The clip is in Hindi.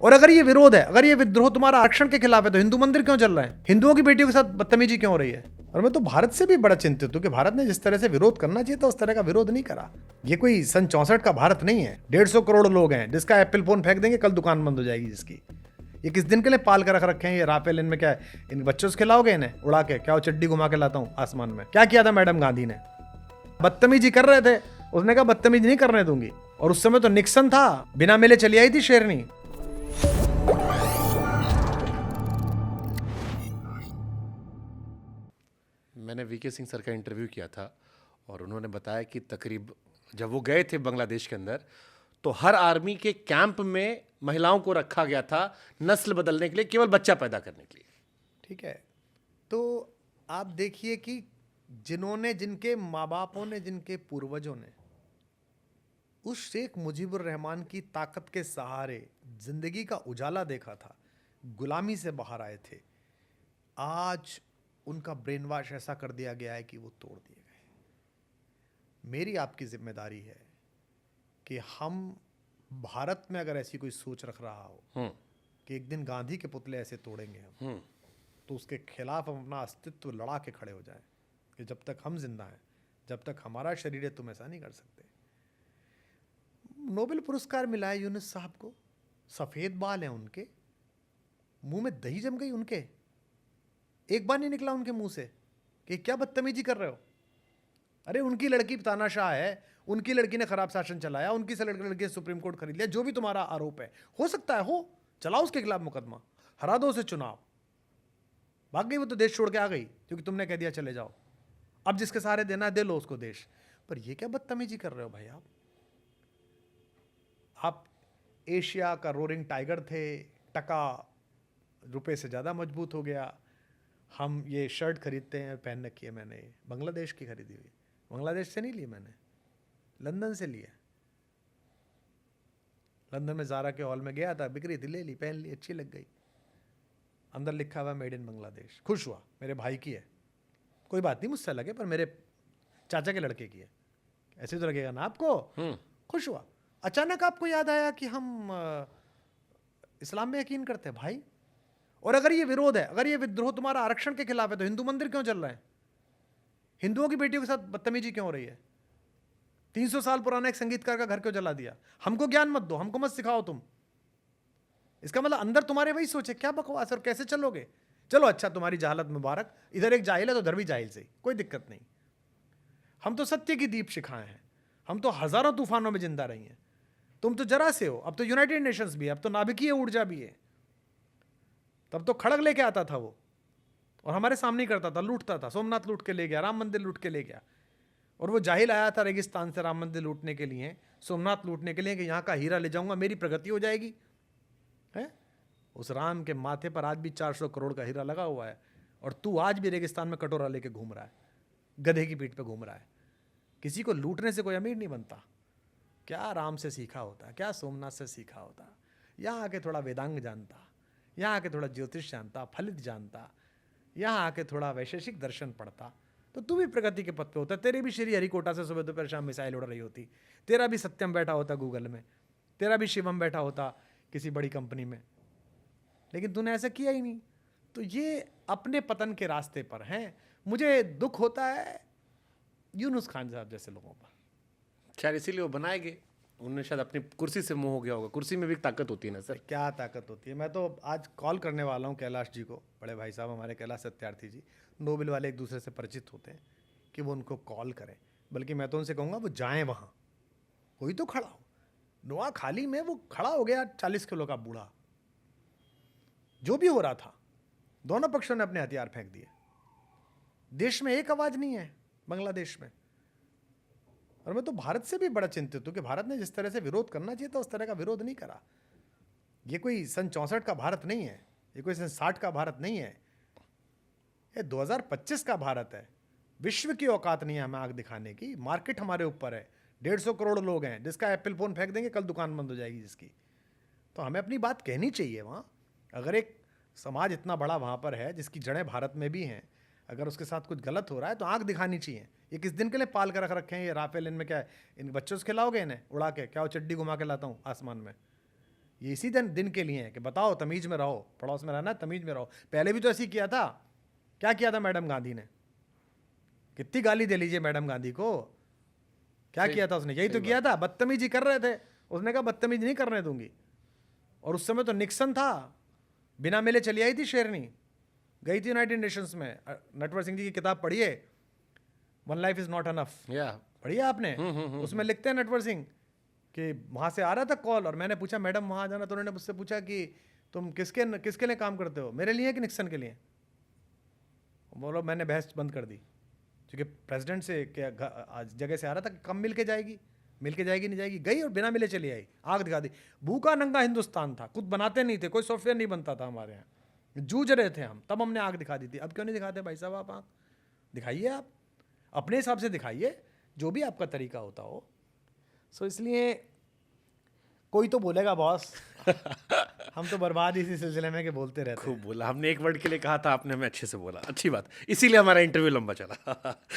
और अगर ये विरोध है, अगर ये विद्रोह तुम्हारा आरक्षण के खिलाफ है, तो हिंदू मंदिर क्यों चल रहे हैं? हिंदुओं की बेटियों के साथ बदतमीजी क्यों हो रही है? और मैं तो भारत से भी बड़ा चिंतित हूं कि भारत ने जिस तरह से विरोध करना चाहिए था उस तरह का विरोध नहीं करा। ये कोई सन 64 का भारत नहीं है। 150 करोड़ लोग हैं, जिसका एप्पल फोन फेंक देंगे कल दुकान बंद हो जाएगी जिसकी। ये किस दिन के लिए पाल कर रख रखे हैं ये राफेल? इनमें क्या है? इन बच्चों से खिलाओगे इन्हें उड़ा के? क्या वो चड्डी घुमा के लाता हूँ आसमान में? क्या किया था मैडम गांधी ने? बदतमीजी कर रहे थे, उसने कहा बदतमीजी नहीं करने दूंगी। और उस समय तो निक्सन था, बिना मिले चली आई थी शेरनी। मैंने वीके सिंह सर का इंटरव्यू किया था और उन्होंने बताया कि तकरीब जब वो गए थे बांग्लादेश के अंदर तो हर आर्मी के कैंप में महिलाओं को रखा गया था नस्ल बदलने के लिए, केवल बच्चा पैदा करने के लिए। ठीक है, तो आप देखिए कि जिन्होंने, जिनके माँ बापों ने, जिनके पूर्वजों ने उस शेख मुजीबुर रहमान की ताकत के सहारे जिंदगी का उजाला देखा था, गुलामी से बाहर आए थे, आज उनका ब्रेन वॉश ऐसा कर दिया गया है कि वो तोड़ दिए गए। मेरी आपकी जिम्मेदारी है कि हम भारत में अगर ऐसी कोई सोच रख रहा हो कि एक दिन गांधी के पुतले ऐसे तोड़ेंगे हम, तो उसके खिलाफ हम अपना अस्तित्व लड़ा के खड़े हो जाएं कि जब तक हम जिंदा हैं, जब तक हमारा शरीर है, तुम ऐसा नहीं कर सकते। नोबेल पुरस्कार मिला है यूनुस साहब को, सफेद बाल हैं उनके, मुंह में दही जम गई उनके, एक बार नहीं निकला उनके मुंह से कि क्या बदतमीजी कर रहे हो। अरे उनकी लड़की तानाशाह है, उनकी लड़की ने खराब शासन चलाया, उनकी से लड़की ने सुप्रीम कोर्ट खरीद लिया, जो भी तुम्हारा आरोप है, हो सकता है हो, चलाओ उसके खिलाफ मुकदमा, हरा दो उसे चुनाव। भाग गई वो तो, देश छोड़ के आ गई क्योंकि तुमने कह दिया चले जाओ। अब जिसके सहारे देना है दे लो उसको देश। पर ये क्या बदतमीजी कर रहे हो भाई आप एशिया का रोरिंग टाइगर थे, टका रुपए से ज़्यादा मजबूत हो गया। हम ये शर्ट खरीदते हैं, पहन रखी है मैंने, बांग्लादेश की खरीदी हुई, बांग्लादेश से नहीं ली मैंने, लंदन से लिया। लंदन में ज़ारा के हॉल में गया था, बिक रही थी, ले ली, पहन ली, अच्छी लग गई, अंदर लिखा हुआ मेड इन बांग्लादेश। खुश हुआ, मेरे भाई की है, कोई बात नहीं मुझसे लगे, पर मेरे चाचा के लड़के की है, ऐसे तो लगेगा ना आपको। खुश हुआ। अचानक आपको याद आया कि हम इस्लाम में यकीन करते हैं भाई। और अगर ये विरोध है, अगर ये विद्रोह तुम्हारा आरक्षण के खिलाफ है, तो हिंदू मंदिर क्यों चल रहे हैं? हिंदुओं की बेटियों के साथ बदतमीजी क्यों हो रही है? 300 साल पुराना एक संगीतकार का घर क्यों जला दिया? हमको ज्ञान मत दो, हमको मत सिखाओ तुम। इसका मतलब अंदर तुम्हारे वही सोचे, क्या बकवास, और कैसे चलोगे? चलो अच्छा, तुम्हारी जहालत मुबारक, इधर एक जाहिल है तो उधर भी जाहिल से, कोई दिक्कत नहीं। हम तो सत्य की दीप शिखाएं हैं, हम तो हजारों तूफानों में जिंदा रही हैं। तुम तो जरा से हो, अब तो यूनाइटेड नेशंस भी है, अब तो नाभिकीय ऊर्जा भी है। तब तो खड़ग लेके आता था वो, और हमारे सामने ही करता था, लूटता था, सोमनाथ लूट के ले गया, राम मंदिर लूट के ले गया। और वो जाहिल आया था रेगिस्तान से राम मंदिर लूटने के लिए, सोमनाथ लूटने के लिए, कि यहाँ का हीरा ले जाऊंगा, मेरी प्रगति हो जाएगी। है उस राम के माथे पर आज भी 400 करोड़ का हीरा लगा हुआ है, और तू आज भी रेगिस्तान में कटोरा लेके घूम रहा है, गधे की पीठ पे घूम रहा है। किसी को लूटने से कोई अमीर नहीं बनता। क्या राम से सीखा होता, क्या सोमनाथ से सीखा होता, यहाँ आके थोड़ा वेदांग जानता, यहाँ आके थोड़ा ज्योतिष जानता, फलित जानता, यहाँ आके थोड़ा वैशेषिक दर्शन पढ़ता, तो तू भी प्रगति के पथ पे होता। तेरे भी श्री हरिकोटा से सुबह दोपहर शाम मिसाइल उड़ रही होती, तेरा भी सत्यम बैठा होता गूगल में, तेरा भी शिवम बैठा होता किसी बड़ी कंपनी में, लेकिन तूने ऐसा किया ही नहीं। तो ये अपने पतन के रास्ते पर हैं। मुझे दुख होता है यूनुस खान साहब जैसे लोगों पर। शायद इसीलिए वो बनाए गए, उन्हें शायद अपनी कुर्सी से मोह हो गया होगा। कुर्सी में भी ताकत होती है ना सर। क्या ताकत होती है। मैं तो आज कॉल करने वाला हूँ कैलाश जी को, बड़े भाई साहब हमारे कैलाश सत्यार्थी जी, नोबेल वाले एक दूसरे से परिचित होते हैं, कि वो उनको कॉल करें। बल्कि मैं तो उनसे कहूँगा वो जाएं वहाँ, कोई तो खड़ा हो। नुआ खाली में वो खड़ा हो गया 40 किलो का बूढ़ा, जो भी हो रहा था, दोनों पक्षों ने अपने हथियार फेंक दिए। देश में एक आवाज नहीं है बांग्लादेश में। और मैं तो भारत से भी बड़ा चिंतित हूं कि भारत ने जिस तरह से विरोध करना चाहिए था उस तरह का विरोध नहीं करा। ये कोई सन 64 का भारत नहीं है, ये कोई सन 60 का भारत नहीं है, ये 2025 का भारत है। विश्व की औकात नहीं है हमें आग दिखाने की। मार्केट हमारे ऊपर है, 150 करोड़ लोग हैं, जिसका एप्पल फोन फेंक देंगे कल दुकान बंद हो जाएगी जिसकी। तो हमें अपनी बात कहनी चाहिए वहाँ। अगर एक समाज इतना बड़ा वहाँ पर है जिसकी जड़ें भारत में भी हैं, अगर उसके साथ कुछ गलत हो रहा है तो आंख दिखानी चाहिए। ये किस दिन के लिए पाल कर रख रखे हैं ये राफेल? इनमें क्या है? इन बच्चों से खिलाओगे इन्हें उड़ा के? क्या वो चड्डी घुमा के लाता हूँ आसमान में? ये इसी दिन के लिए है कि बताओ तमीज में रहो, पड़ोस में रहना, तमीज में रहो। पहले भी तो ऐसे ही किया था। क्या किया था मैडम गांधी ने? कितनी गाली दे लीजिए मैडम गांधी को, क्या किया था उसने? यही तो किया था, बदतमीजी कर रहे थे। उसने कहा बदतमीजी नहीं करने दूंगी। और उस समय तो निक्सन था, बिना मिले चली आई थी शेरनी, गई थी यूनाइटेड नेशंस में। नटवर सिंह जी की किताब पढ़िए, one life is not enough, पढ़िए आपने? उसमें लिखते हैं नटवर सिंह कि वहाँ से आ रहा था कॉल और मैंने पूछा मैडम वहाँ जाना, तो उन्होंने मुझसे पूछा कि तुम किसके लिए काम करते हो, मेरे लिए कि निक्सन के लिए? बोलो मैंने बहस बंद कर दी, क्योंकि प्रेसिडेंट से क्या आज जगह से आ रहा था कि कम मिल के जाएगी नहीं जाएगी। गई और बिना मिले चली आई, आग दिखा दी। भूखा नंगा हिंदुस्तान था, खुद बनाते नहीं थे, कोई सॉफ्टवेयर नहीं बनता था हमारे यहाँ, जूझ रहे थे हम, तब हमने आग दिखा दी थी। अब क्यों नहीं दिखाते भाई साहब? आप आग दिखाइए, आप अपने हिसाब से दिखाइए, जो भी आपका तरीका होता हो। सो इसलिए कोई तो बोलेगा बॉस, हम तो बर्बाद इसी सिलसिले में कि बोलते रहते हैं। खूब बोला, हमने एक वर्ड के लिए कहा था, आपने हमें अच्छे से बोला, अच्छी बात, इसीलिए हमारा इंटरव्यू लंबा चला।